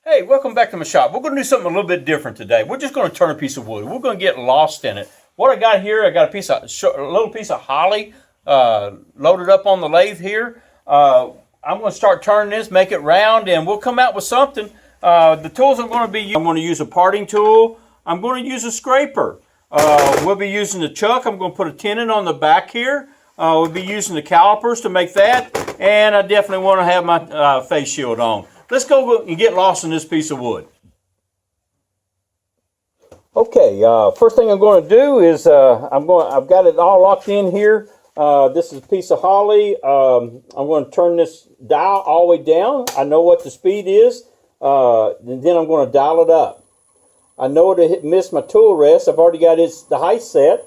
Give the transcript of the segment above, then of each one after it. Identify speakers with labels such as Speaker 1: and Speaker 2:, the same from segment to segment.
Speaker 1: Hey, welcome back to my shop. We're going to do something a little bit different today. We're just going to turn a piece of wood. We're going to get lost in it. What I got here, I got a little piece of holly loaded up on the lathe here. I'm going to start turning this, make it round, and we'll come out with something. The tools I'm going to use a parting tool. I'm going to use a scraper. We'll be using the chuck. I'm going to put a tenon on the back here. We'll be using the calipers to make that, and I definitely want to have my face shield on. Let's go and get lost in this piece of wood. Okay, first thing I'm going to do is I've got it all locked in here. This is a piece of holly. I'm going to turn this dial all the way down. I know what the speed is, and then I'm going to dial it up. I know to miss my tool rest. I've already got the height set.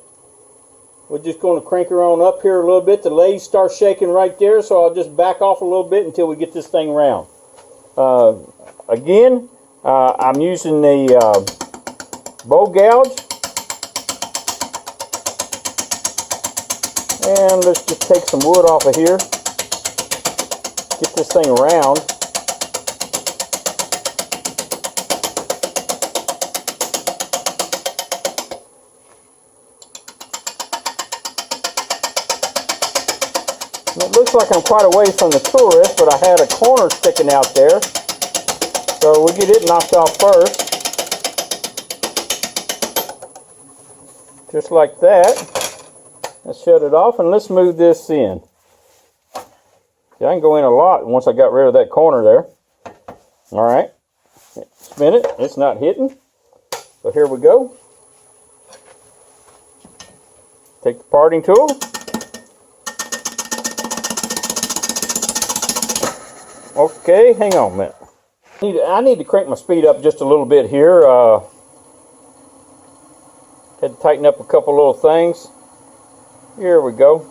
Speaker 1: We're just going to crank her on up here a little bit. The lathe starts shaking right there, so I'll just back off a little bit until we get this thing round. Again, I'm using the bow gouge, and let's just take some wood off of here, get this thing round. It looks like I'm quite a ways from the tool rest, but I had a corner sticking out there. So we'll get it knocked off first. Just like that. Let's shut it off and let's move this in. See, I can go in a lot once I got rid of that corner there. Alright. Spin it. It's not hitting. So here we go. Take the parting tool. Okay, hang on a minute. I need to crank my speed up just a little bit here. Had to tighten up a couple little things. Here we go.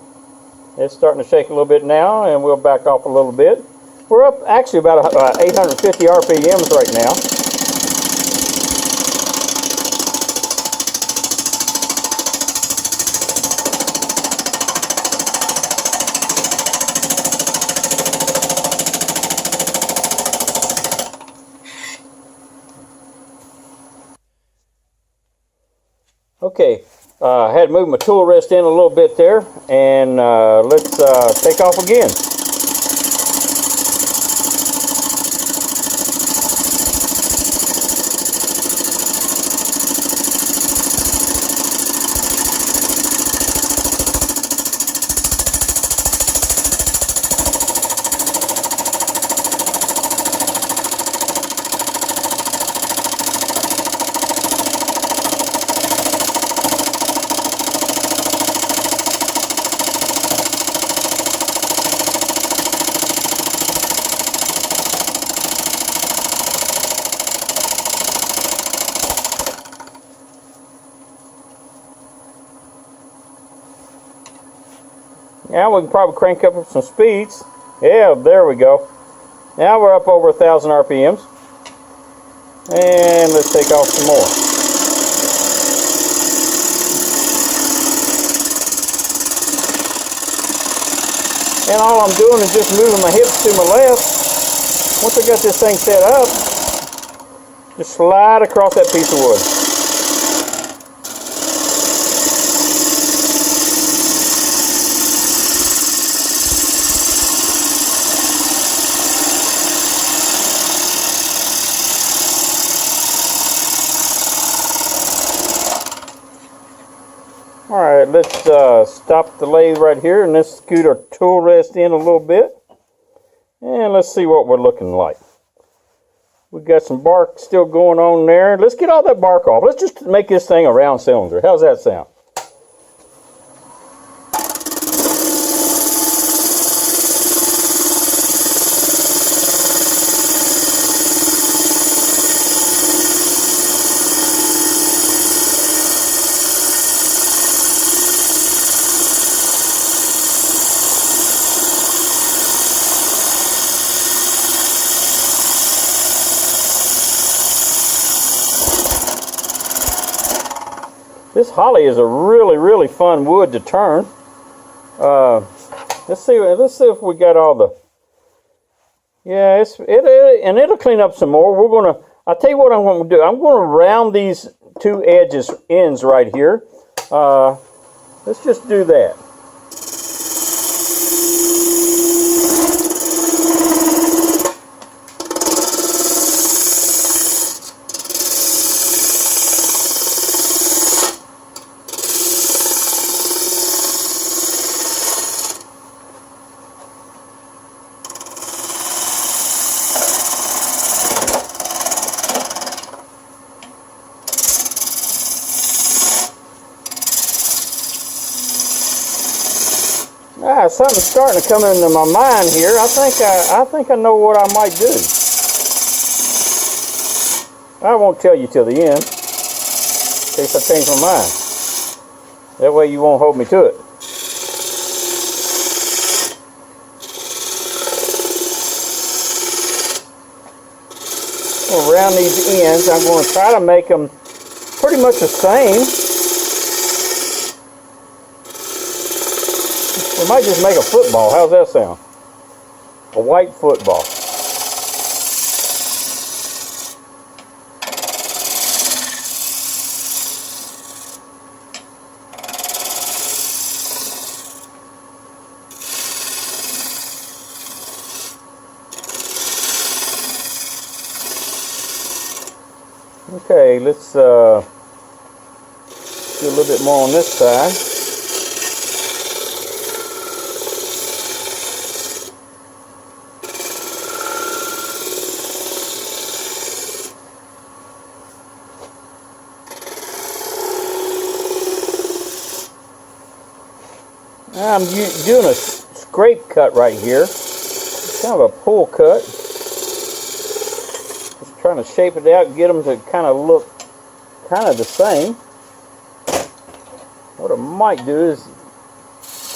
Speaker 1: It's starting to shake a little bit now, and we'll back off a little bit. We're up actually about 850 RPMs right now. Okay, I had to move my tool rest in a little bit there, and let's take off again. Now we can probably crank up some speeds. Yeah, there we go. Now we're up over 1,000 RPMs. And let's take off some more. And all I'm doing is just moving my hips to my left. Once I got this thing set up, just slide across that piece of wood. Alright, let's stop the lathe right here and let's scoot our tool rest in a little bit. And let's see what we're looking like. We've got some bark still going on there. Let's get all that bark off. Let's just make this thing a round cylinder. How's that sound? This holly is a really fun wood to turn. Let's see if we got all the Yeah, and it'll clean up some more. I'll tell you what I'm going to do. I'm going to round these two ends right here. Let's just do that. Something's starting to come into my mind here. I think I know what I might do. I won't tell you till the end, in case I change my mind. That way you won't hold me to it. Around these ends, I'm going to try to make them pretty much the same. We might just make a football. How's that sound? A white football. Okay, let's do a little bit more on this side. I'm doing a scrape cut right here. It's kind of a pull cut. Just trying to shape it out and get them to kind of look kind of the same. What I might do is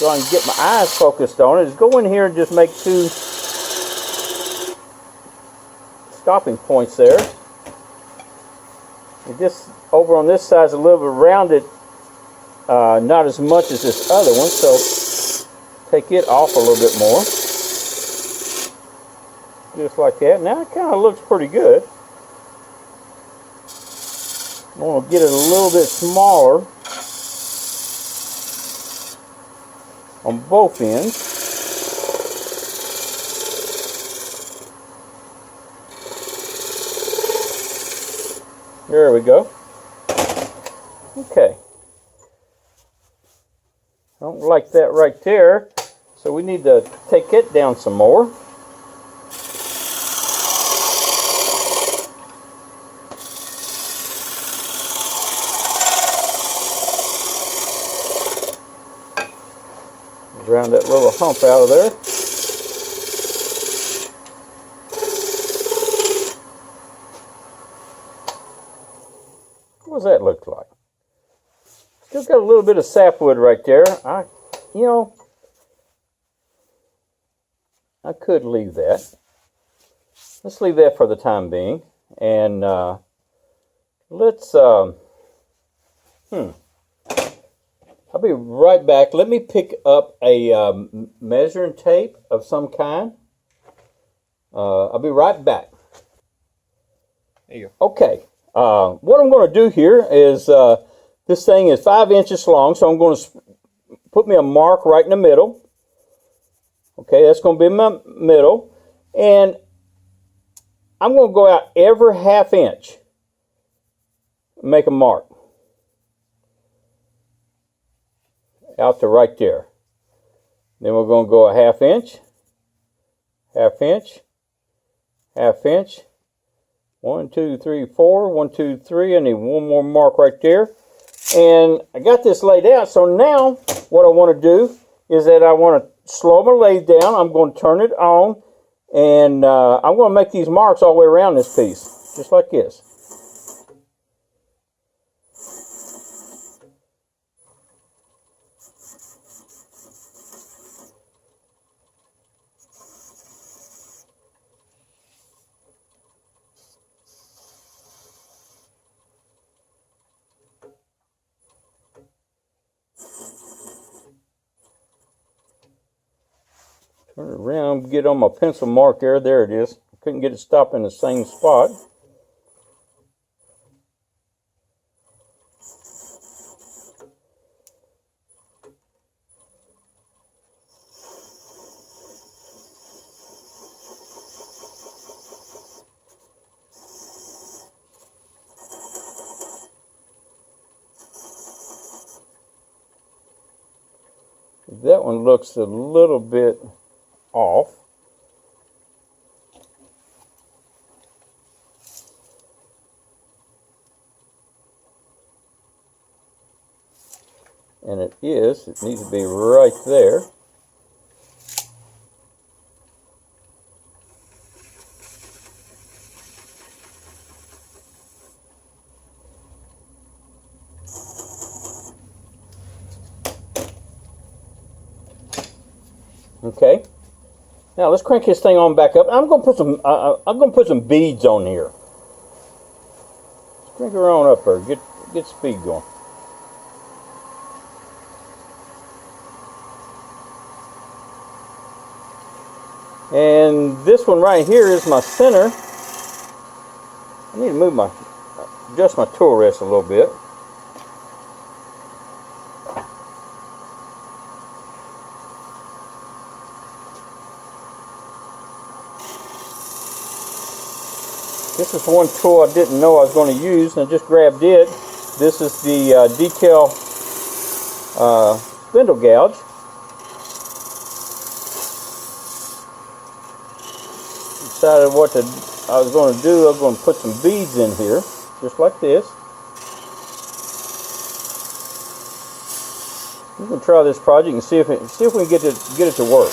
Speaker 1: go and get my eyes focused on it. Is go in here and just make two stopping points there. And this over on this side is a little bit rounded. Not as much as this other one, so take it off a little bit more. Just like that. Now it kind of looks pretty good. I want to get it a little bit smaller on both ends. There we go. Okay. I don't like that right there, so we need to take it down some more. Round that little hump out of there. What does that look like? Still got a little bit of sapwood right there. I could leave that. Let's leave that for the time being. And let's, I'll be right back. Let me pick up a measuring tape of some kind. I'll be right back. There you go. Okay. What I'm going to do here is, this thing is 5 inches long, so I'm going to put me a mark right in the middle. Okay, that's going to be my middle. And I'm going to go out every ½ inch. Make a mark. Out to right there. Then we're going to go a ½ inch. ½ inch. ½ inch. 1, 2, 3, 4. 1, 2, 3. I need one more mark right there. And I got this laid out, so now what I want to do is that I want to slow my lathe down. I'm going to turn it on, and I'm going to make these marks all the way around this piece, just like this. Turn it around, get on my pencil mark there. There it is. Couldn't get it stopped in the same spot. That one looks a little bit off. And it needs to be right there. Okay. Now let's crank this thing on back up. I'm gonna put some beads on here. Let's crank her on up there. Get speed going. And this one right here is my center. I need to adjust my tool rest a little bit. This is one tool I didn't know I was going to use, and I just grabbed it. This is the decal spindle gouge. Decided what I was going to do. I was going to put some beads in here, just like this. We're going to try this project and see if we can get it to work.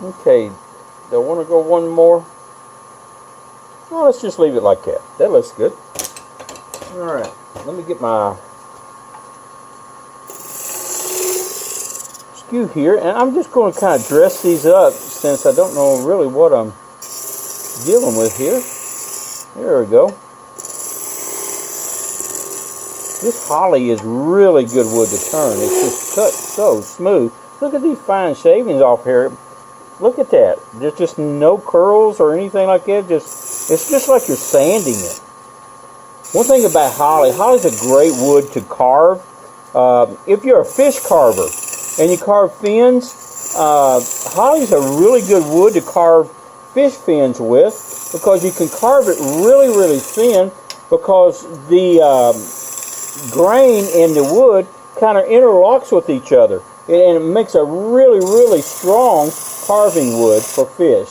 Speaker 1: Okay, do I want to go one more? No, let's just leave it like that. That looks good. Alright, let me get my skew here, and I'm just going to kind of dress these up since I don't know really what I'm dealing with here. There we go. This holly is really good wood to turn. It's just cut so smooth. Look at these fine shavings off here. Look at that. There's just no curls or anything like that. It's just like you're sanding it. One thing about holly's a great wood to carve. If you're a fish carver and you carve fins, holly's a really good wood to carve fish fins with, because you can carve it really, really thin, because the grain in the wood kind of interlocks with each other, and it makes a really, really strong carving wood for fish.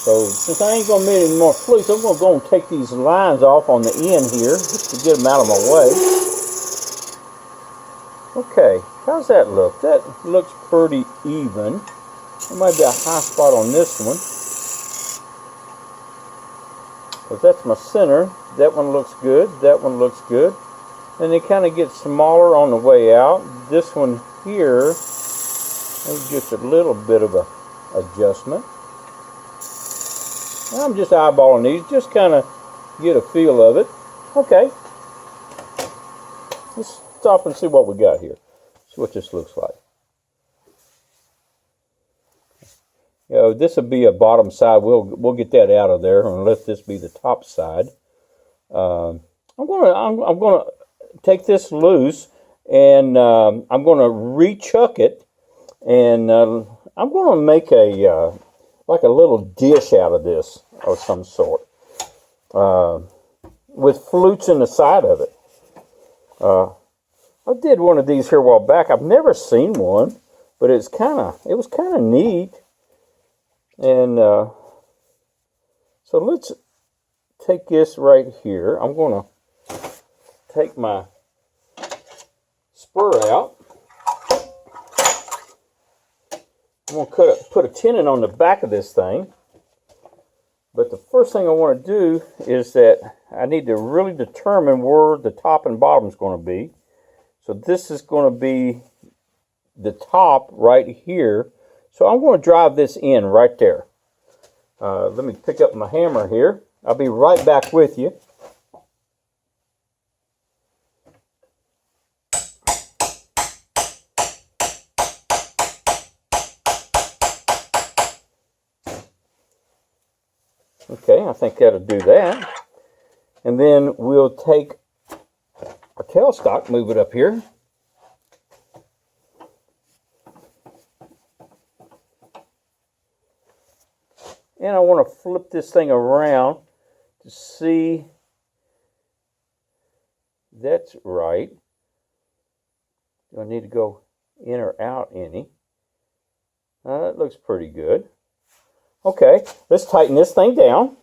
Speaker 1: So since I ain't going to make any more flukes, I'm going to go and take these lines off on the end here just to get them out of my way. Okay, how's that look? That looks pretty even. There might be a high spot on this one, but that's my center. That one looks good. That one looks good. And they kind of get smaller on the way out. This one here, maybe just a little bit of a adjustment. And I'm just eyeballing these, just kind of get a feel of it. Okay. Let's stop and see what we got here. See what this looks like. You know, this will be a bottom side. We'll get that out of there and let this be the top side. I'm gonna take this loose, and I'm gonna rechuck it, and I'm gonna make a like a little dish out of this of some sort, with flutes in the side of it. I did one of these here a while back. I've never seen one, but it was kind of neat. And so let's take this right here. I'm going to take my spur out. I'm going to put a tenon on the back of this thing. But the first thing I want to do is that I need to really determine where the top and bottom is going to be. So this is going to be the top right here. So I'm going to drive this in right there. Let me pick up my hammer here. I'll be right back with you. Okay, I think that'll do that. And then we'll take our tailstock, move it up here. And I want to flip this thing around to see that's right. Do I need to go in or out any? That looks pretty good. Okay, let's tighten this thing down.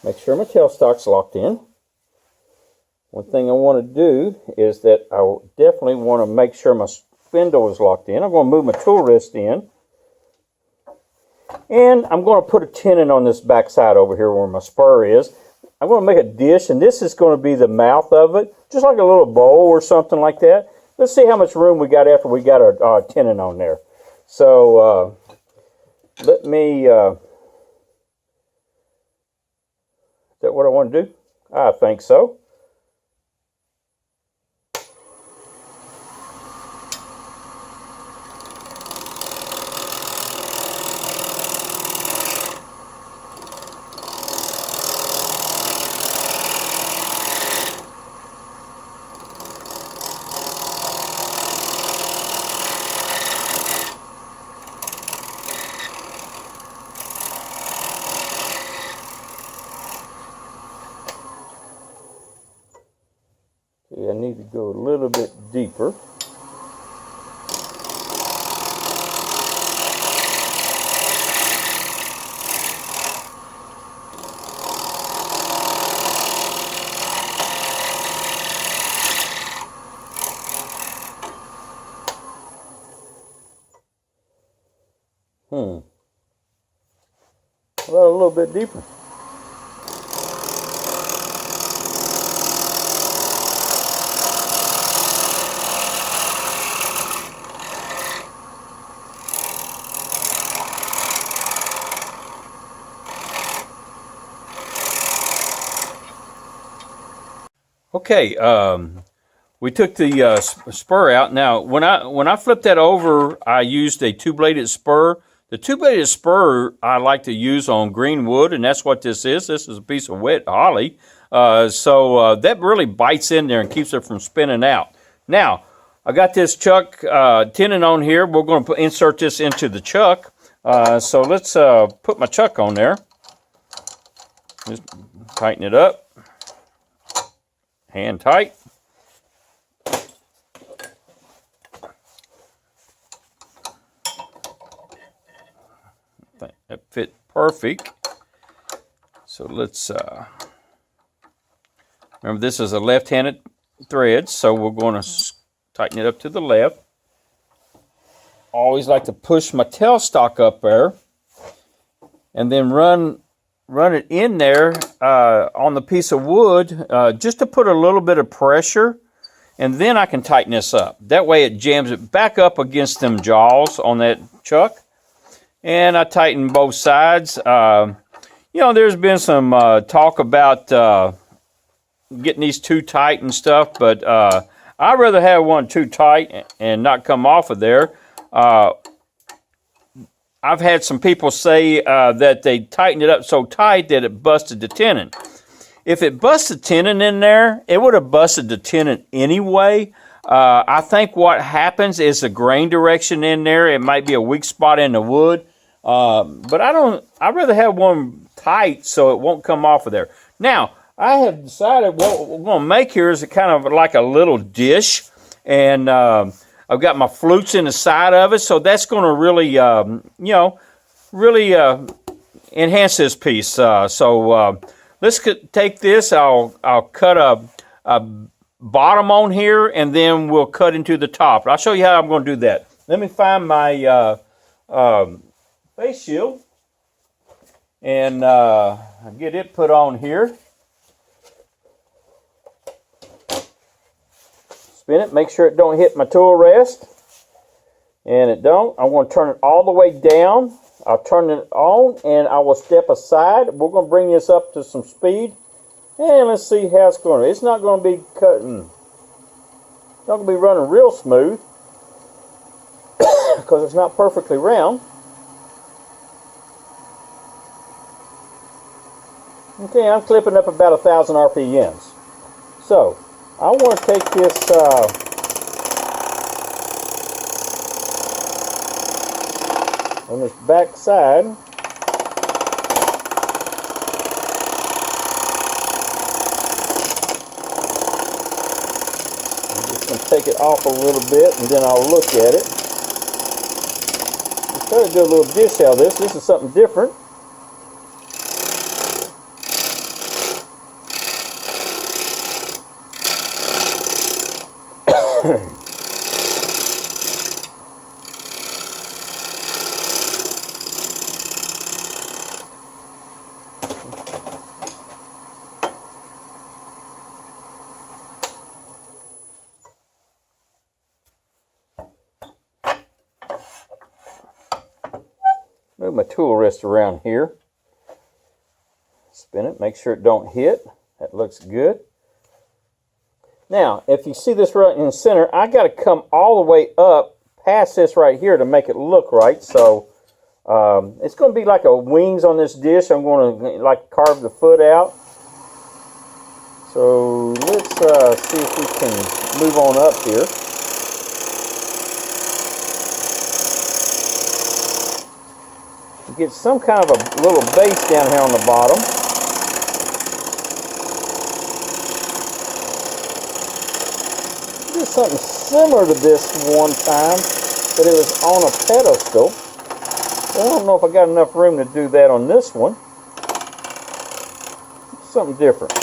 Speaker 1: Make sure my tailstock's locked in. One thing I want to do is that I definitely want to make sure my spindle is locked in. I'm going to move my tool wrist in. And I'm going to put a tenon on this back side over here where my spur is. I'm going to make a dish, and this is going to be the mouth of it, just like a little bowl or something like that. Let's see how much room we got after we got our tenon on there. So let me, is that what I want to do? I think so. I need to go a little bit deeper. Well, a little bit deeper. Okay, we took the spur out. Now, when I flipped that over, I used a two-bladed spur. The two-bladed spur I like to use on green wood, and that's what this is. This is a piece of wet holly. So that really bites in there and keeps it from spinning out. Now, I got this chuck tenon on here. We're going to insert this into the chuck. So let's put my chuck on there. Just tighten it up. Hand tight. That fit perfect. So let's remember, this is a left-handed thread, so we're going to tighten it up to the left. Always like to push my tailstock up there and then run it in there on the piece of wood just to put a little bit of pressure, and then I can tighten this up. That way it jams it back up against them jaws on that chuck, and I tighten both sides. You you know, there's been some talk about getting these too tight and stuff, but I'd rather have one too tight and not come off of there. I've had some people say that they tightened it up so tight that it busted the tenon. If it busted the tenon in there, it would have busted the tenon anyway. I think what happens is the grain direction in there. It might be a weak spot in the wood. But I'd rather have one tight so it won't come off of there. Now, I have decided what we're going to make here is kind of like a little dish. And I've got my flutes in the side of it. So that's going to really, really enhance this piece. So let's take this. I'll cut a bottom on here, and then we'll cut into the top. I'll show you how I'm going to do that. Let me find my face shield, and get it put on here. Spin it, make sure it don't hit my tool rest, and it don't. I'm going to turn it all the way down. I'll turn it on, and I will step aside. We're going to bring this up to some speed, and let's see how it's going. It's not going to be cutting. It's not going to be running real smooth because it's not perfectly round. Okay, I'm clipping up about 1,000 RPMs. So, I want to take this on this back side. I'm just going to take it off a little bit, and then I'll look at it. Let's try to do a little dish out of this. This is something different. Move my tool rest around here. Spin it, make sure it don't hit. That looks good. Now, if you see this right in the center, I got to come all the way up past this right here to make it look right. So it's going to be like a wings on this dish. I'm going to like carve the foot out. So let's see if we can move on up here. Get some kind of a little base down here on the bottom. Did something similar to this one time, but it was on a pedestal. I don't know if I got enough room to do that on this one. Something different.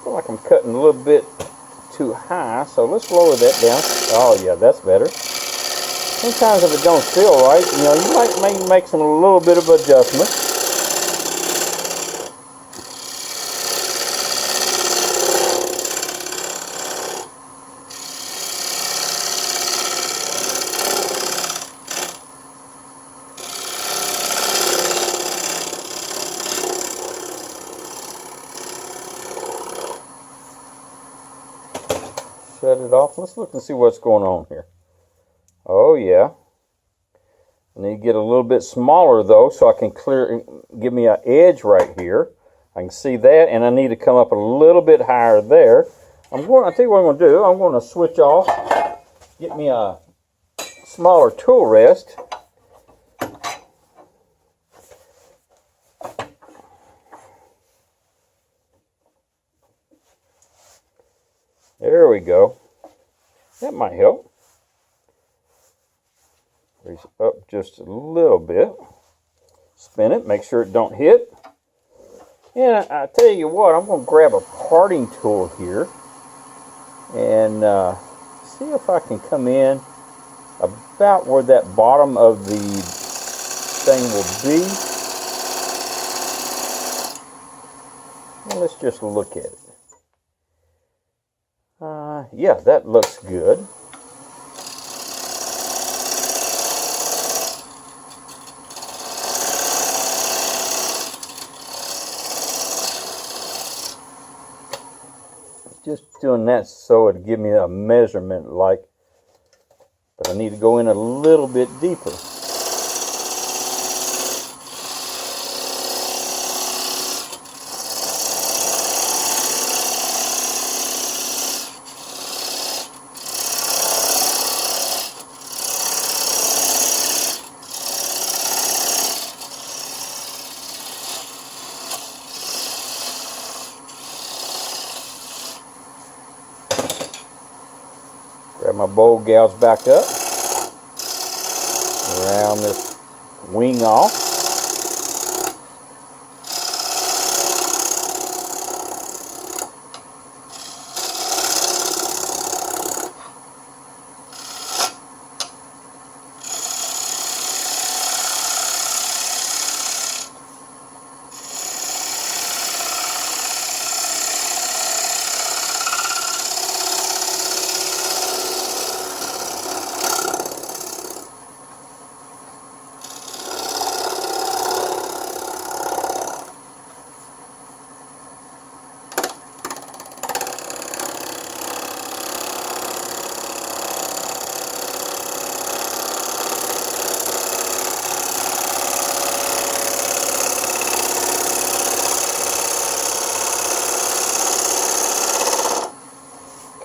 Speaker 1: Like I'm cutting a little bit too high, so let's lower that down. Oh yeah, that's better. Sometimes if it don't feel right, you know, you might make some a little bit of adjustment. Shut it off. Let's look and see what's going on here. Oh yeah. I need to get a little bit smaller though, so I can give me an edge right here. I can see that, and I need to come up a little bit higher there. I'll tell you what I'm going to do. I'm going to switch off, get me a smaller tool rest. There we go. That might help. Raise it up just a little bit. Spin it, make sure it don't hit. And I tell you what, I'm going to grab a parting tool here and see if I can come in about where that bottom of the thing will be. Well, let's just look at it. Yeah, that looks good. Just doing that so it'd give me a measurement like, but I need to go in a little bit deeper. Grab my bowl gouge back up, round this wing off.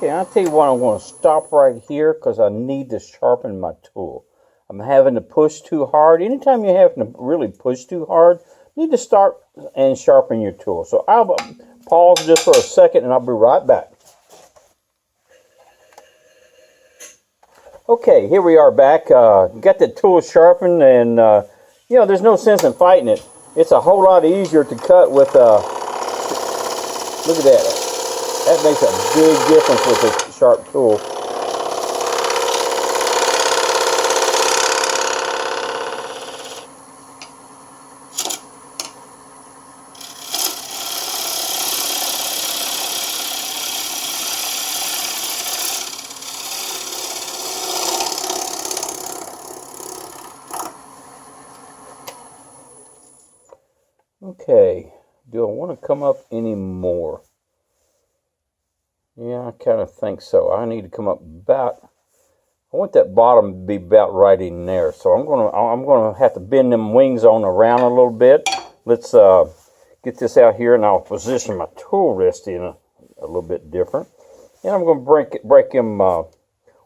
Speaker 1: Okay, I'll tell you what, I'm going to stop right here because I need to sharpen my tool. I'm having to push too hard. Anytime you're having to really push too hard, you need to start and sharpen your tool. So I'll pause just for a second and I'll be right back. Okay, here we are back. Got the tool sharpened, and you know, there's no sense in fighting it. It's a whole lot easier to cut with, look at that. That makes a big difference with this sharp tool. Okay, do I want to come up any more? Yeah, I kind of think so. I need to come up about, I want that bottom to be about right in there. So I'm gonna have to bend them wings on around a little bit. Let's get this out here, and I'll position my tool rest in a little bit different. And I'm gonna break them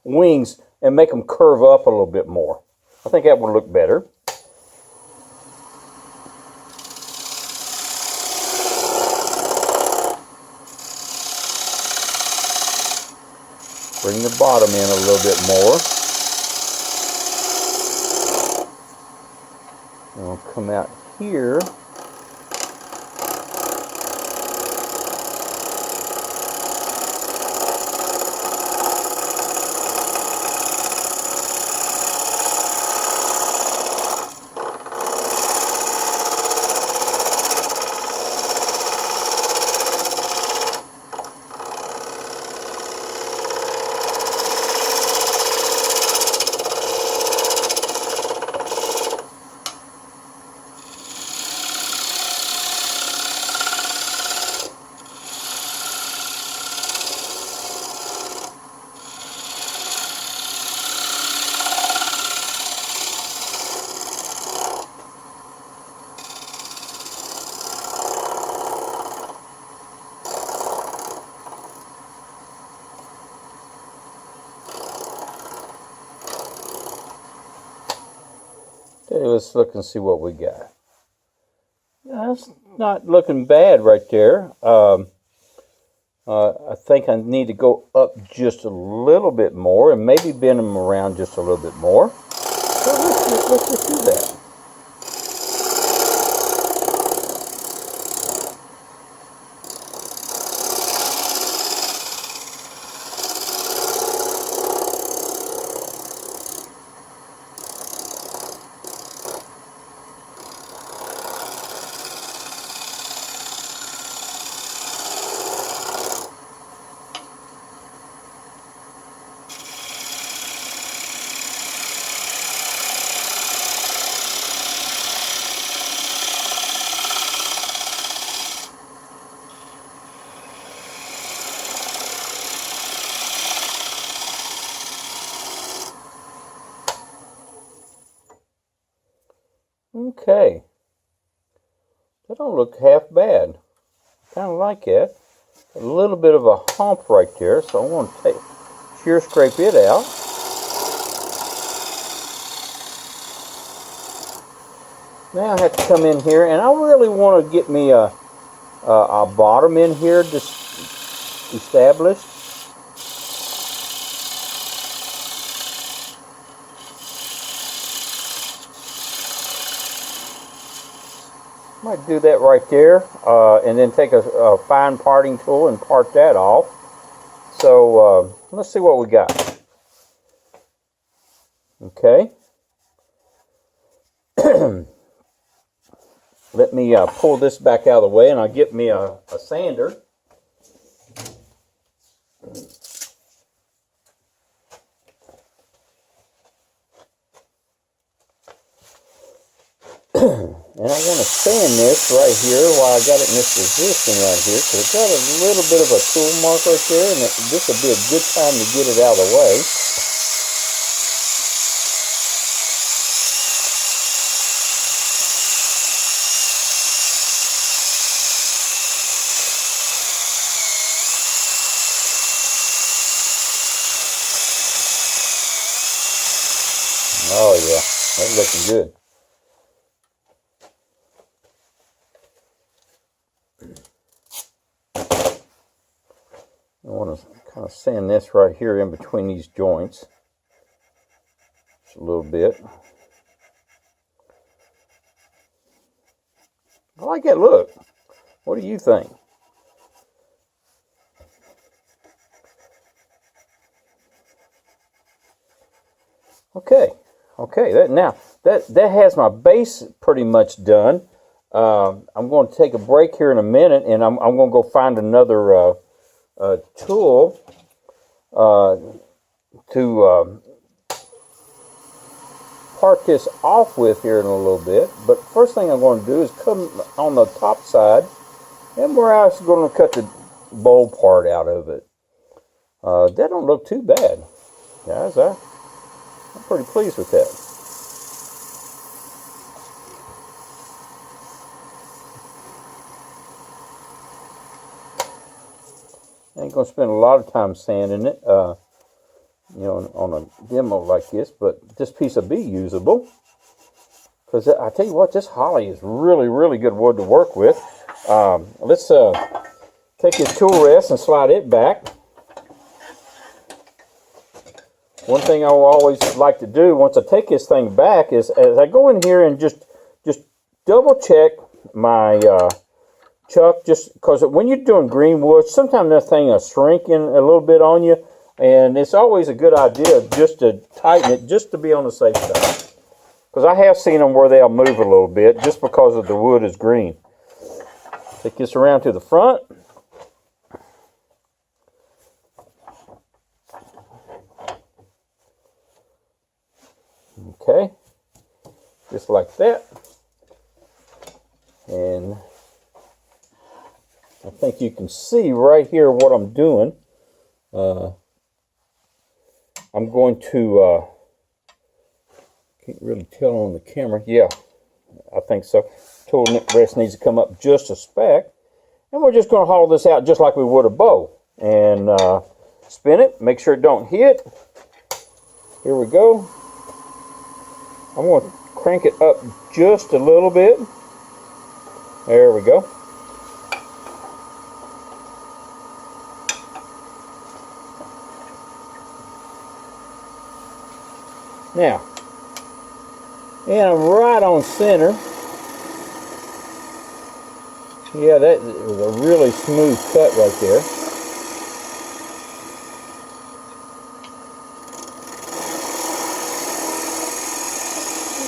Speaker 1: wings and make them curve up a little bit more. I think that would look better. Bring the bottom in a little bit more. And I'll come out here. Okay, let's look and see what we got. That's not looking bad right there. I think I need to go up just a little bit more and maybe bend them around just a little bit more. So let's just do that. Okay. That don't look half bad. Kind of like it. A little bit of a hump right there, so I want to shear scrape it out. Now I have to come in here, and I really want to get me a bottom in here just established. Might do that right there, and then take a fine parting tool and part that off. So let's see what we got. Okay. Let me pull this back out of the way, and I'll get me a sander. And I want to sand this right here while I got it in this position right here, because it's got a little bit of a tool mark right there, and this would be a good time to get it out of the way. Oh yeah, that's looking good. I want to kind of sand this right here in between these joints just a little bit. I like that look. What do you think? Okay, that has my base pretty much done. I'm going to take a break here in a minute, and I'm going to go find another tool to part this off with here in a little bit. But first thing I'm going to do is come on the top side, and we're actually going to cut the bowl part out of it. That don't look too bad, guys. I'm pretty pleased with that. I ain't gonna spend a lot of time sanding it, you know, on a demo like this, but this piece will be usable. Because I tell you what, this holly is really, really good wood to work with. Let's take this tool rest and slide it back. One thing I will always like to do once I take this thing back is, as I go in here and just double check my chuck, just because when you're doing green wood, sometimes that thing will shrink in a little bit on you, and it's always a good idea just to tighten it, just to be on the safe side. Because I have seen them where they'll move a little bit just because of the wood is green. Take this around to the front. Okay, just like that. And I think you can see right here what I'm doing. I'm going to, can't really tell on the camera. Yeah, I think so. Tool rest needs to come up just a speck. And we're just going to haul this out just like we would a bow. And spin it, make sure it don't hit. Here we go. I'm going to crank it up just a little bit. There we go. Now, and I'm right on center. Yeah, that was a really smooth cut right there.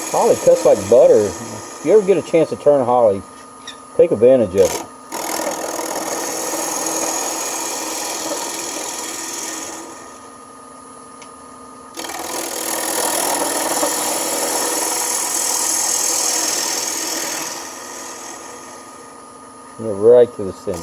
Speaker 1: Holly cuts like butter. If you ever get a chance to turn holly, take advantage of it. Right to the center.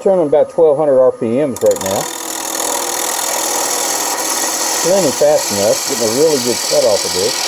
Speaker 1: turning about 1200 RPMs right now. Running fast enough, getting a really good cut off of this.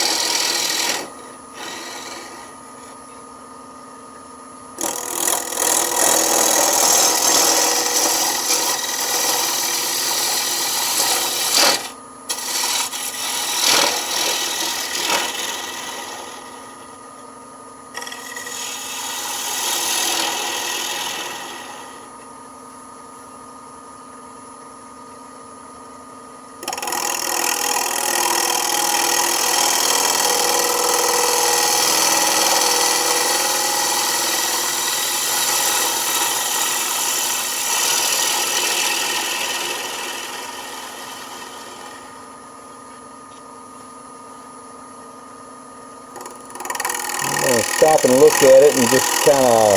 Speaker 1: Stop and look at it and just kind of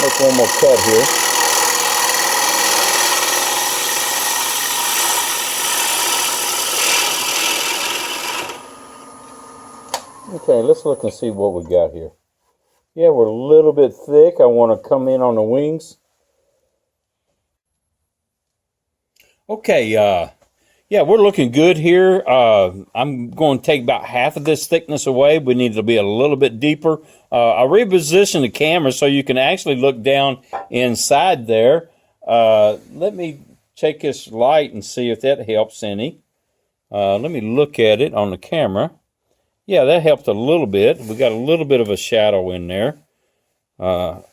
Speaker 1: make one more cut here. Okay, let's look and see what we got here. Yeah, we're a little bit thick. I want to come in on the wings. Okay, yeah, we're looking good here. I'm going to take about half of this thickness away. We need to be a little bit deeper. I repositioned the camera so you can actually look down inside there. Let me take this light and see if that helps any. Let me look at it on the camera. Yeah, that helped a little bit. We got a little bit of a shadow in there. Let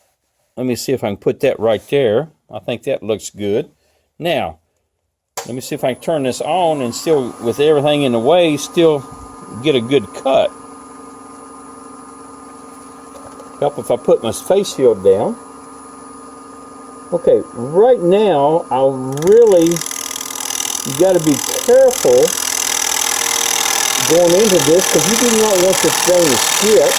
Speaker 1: me see if I can put that right there. I think that looks good. Now, let me see if I can turn this on and still, with everything in the way, still get a good cut. Help if I put my face shield down. Okay, right now, you got to be careful going into this because you do not want this thing to skip.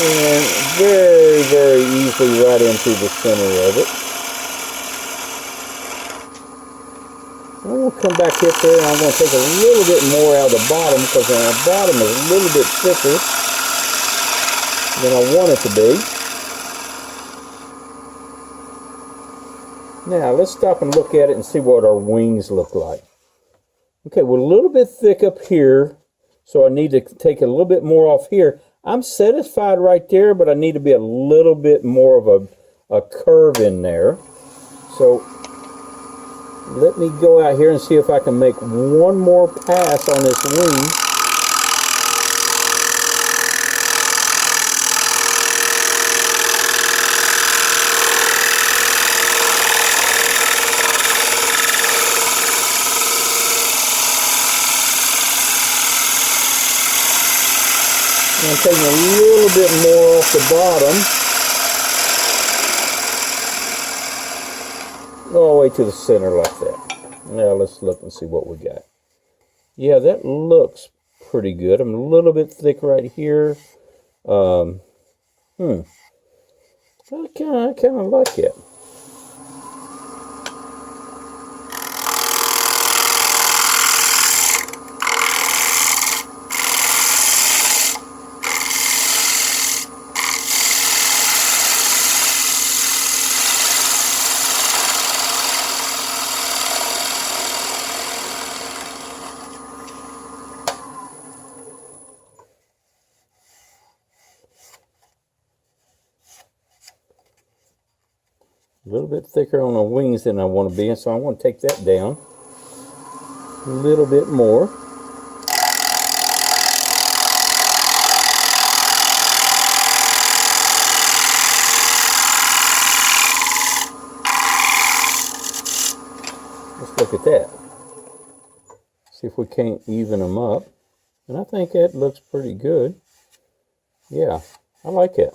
Speaker 1: And very, very easily right into the center of it. I'm going to come back here and I'm going to take a little bit more out of the bottom because the bottom is a little bit thicker than I want it to be. Now let's stop and look at it and see what our wings look like. Okay, we're a little bit thick up here, so I need to take a little bit more off here. I'm satisfied right there, but I need to be a little bit more of a curve in there. So let me go out here and see if I can make one more pass on this wing. I'm taking a little bit more off the bottom, all the way to the center like that. Now let's look and see what we got. Yeah, that looks pretty good. I'm a little bit thick right here. I kind of like it. A little bit thicker on the wings than I want to be, and so I want to take that down a little bit more. Let's look at that. See if we can't even them up. And I think that looks pretty good. Yeah, I like it.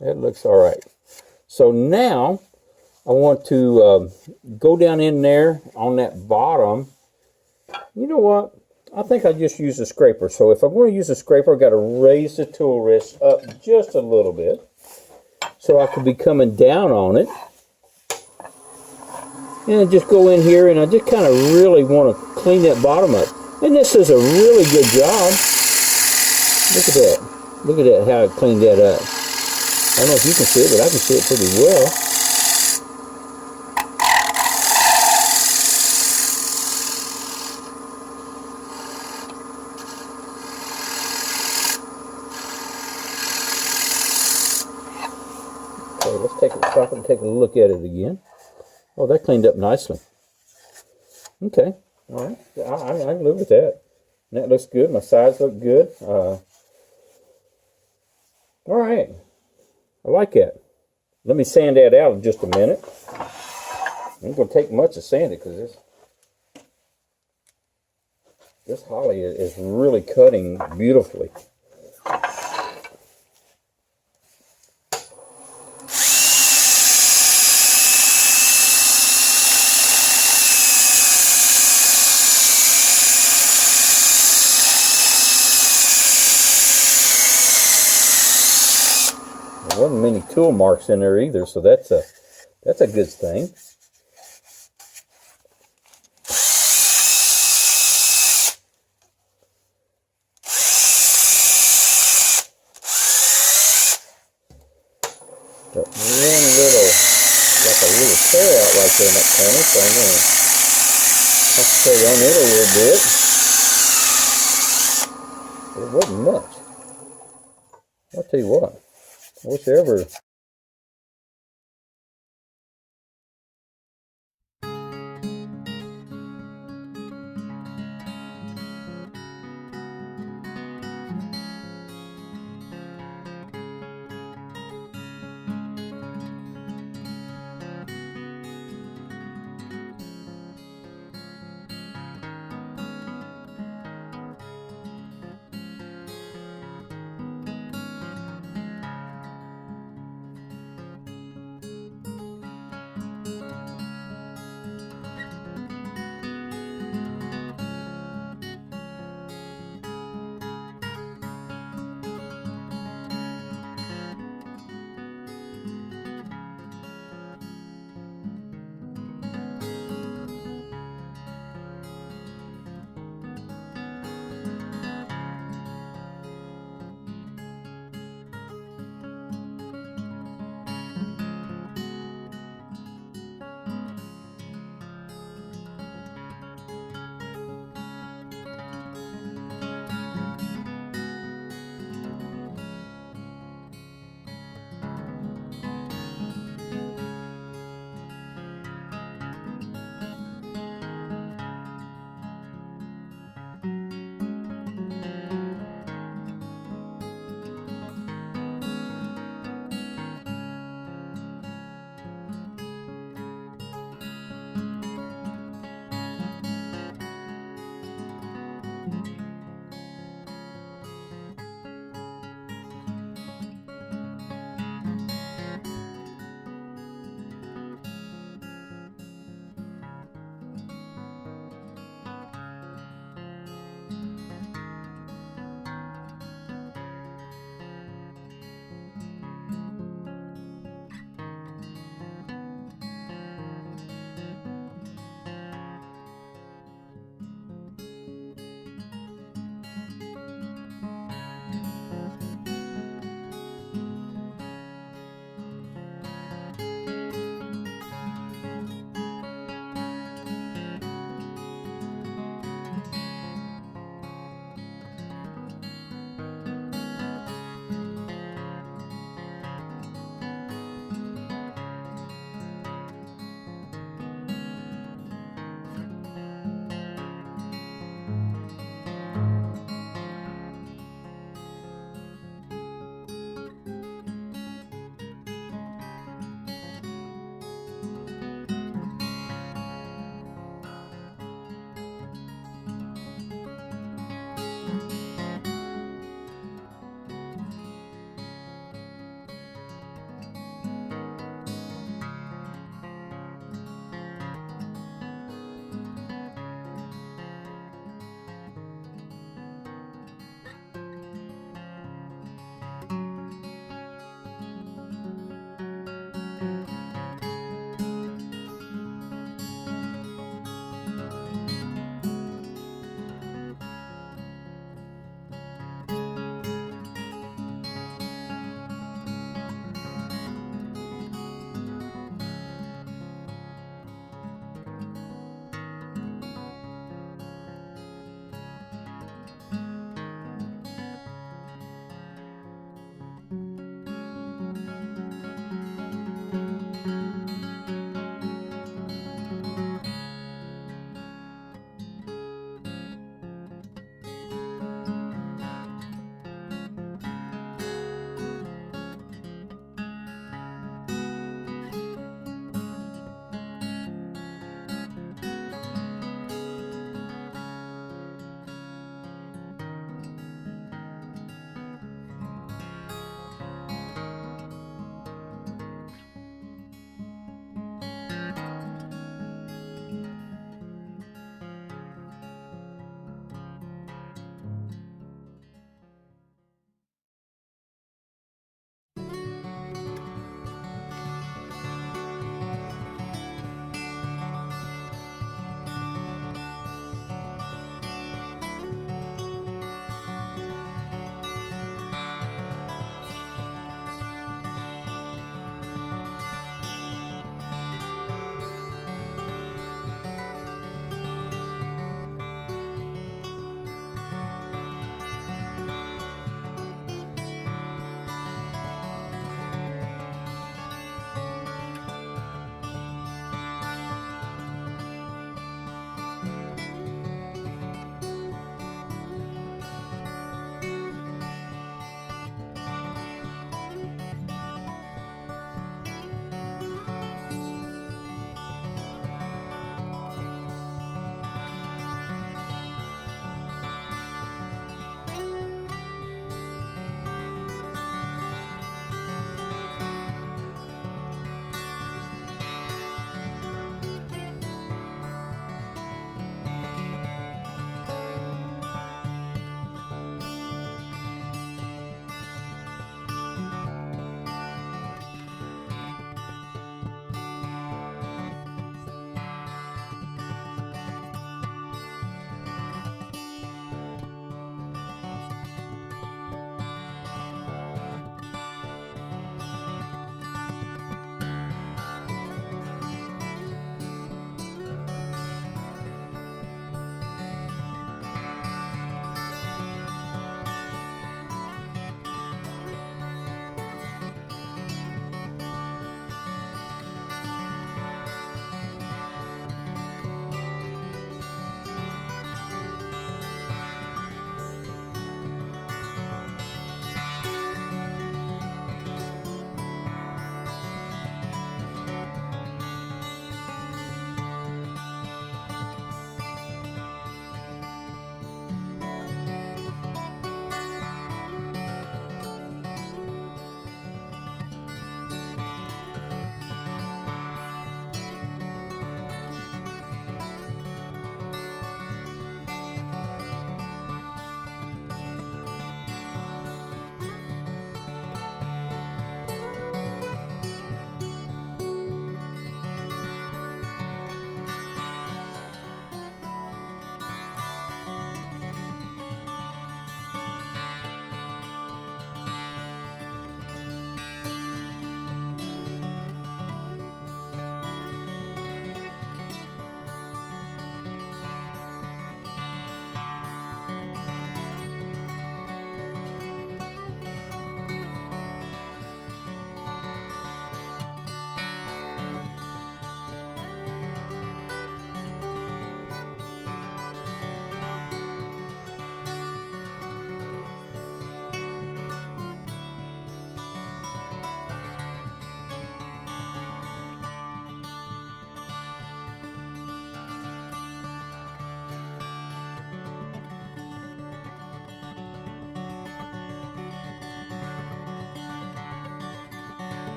Speaker 1: That looks all right. So now I want to go down in there on that bottom. You know what? I think I just use a scraper. So if I'm going to use a scraper, I've got to raise the tool wrist up just a little bit. so I could be coming down on it. And I just go in here and I just kind of really want to clean that bottom up. And this is a really good job. Look at that. Look at that, how I cleaned that up. I don't know if you can see it, but I can see it pretty well. Okay, let's stop and take a look at it again. Oh, that cleaned up nicely. Okay, all right. I can live with that. And that looks good. My sides look good. All right. I like that. Let me sand that out in just a minute. It ain't going to take much to sand it because this holly is really cutting beautifully. There wasn't many tool marks in there either, so that's a good thing. Got one little, like a little tear out right there in that corner, so I'm going to have to play on it a little bit. It wasn't much. I'll tell you what. I wish I ever...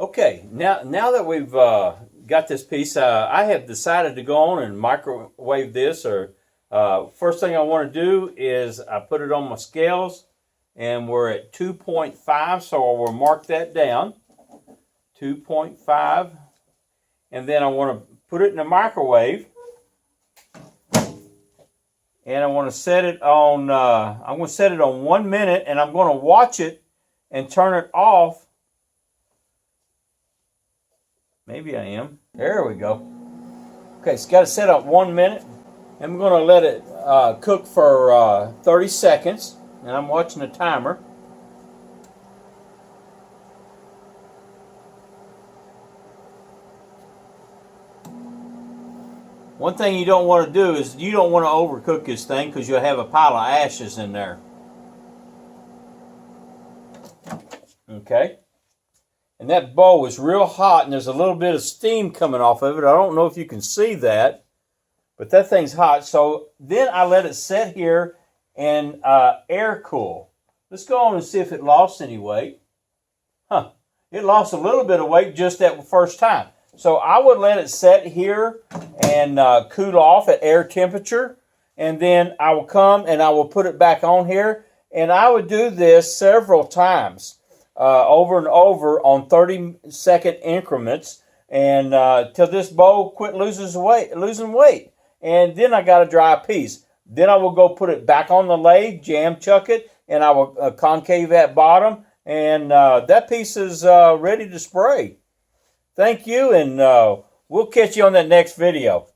Speaker 1: Okay, now that we've got this piece, I have decided to go on and microwave this. Or first thing I want to do is I put it on my scales, and we're at 2.5, so I will mark that down. 2.5, and then I want to put it in the microwave, and I want to set it on. I'm going to set it on 1 minute, and I'm going to watch it and turn it off. Maybe I am. There we go. Okay, it's got to set up 1 minute. I'm going to let it cook for 30 seconds, and I'm watching the timer. One thing you don't want to do is you don't want to overcook this thing, because you'll have a pile of ashes in there. Okay. And that bowl is real hot, and there's a little bit of steam coming off of it. I don't know if you can see that, but that thing's hot. So then I let it sit here and air cool. Let's go on and see if it lost any weight. It lost a little bit of weight just that first time. So I would let it sit here and cool off at air temperature, and then I will come and I will put it back on here, and I would do this several times. Over and over on 30-second increments, and till this bowl quit losing weight. And then I got a dry piece. Then I will go put it back on the lathe, jam chuck it, and I will concave that bottom, and that piece is ready to spray. Thank you, and we'll catch you on that next video.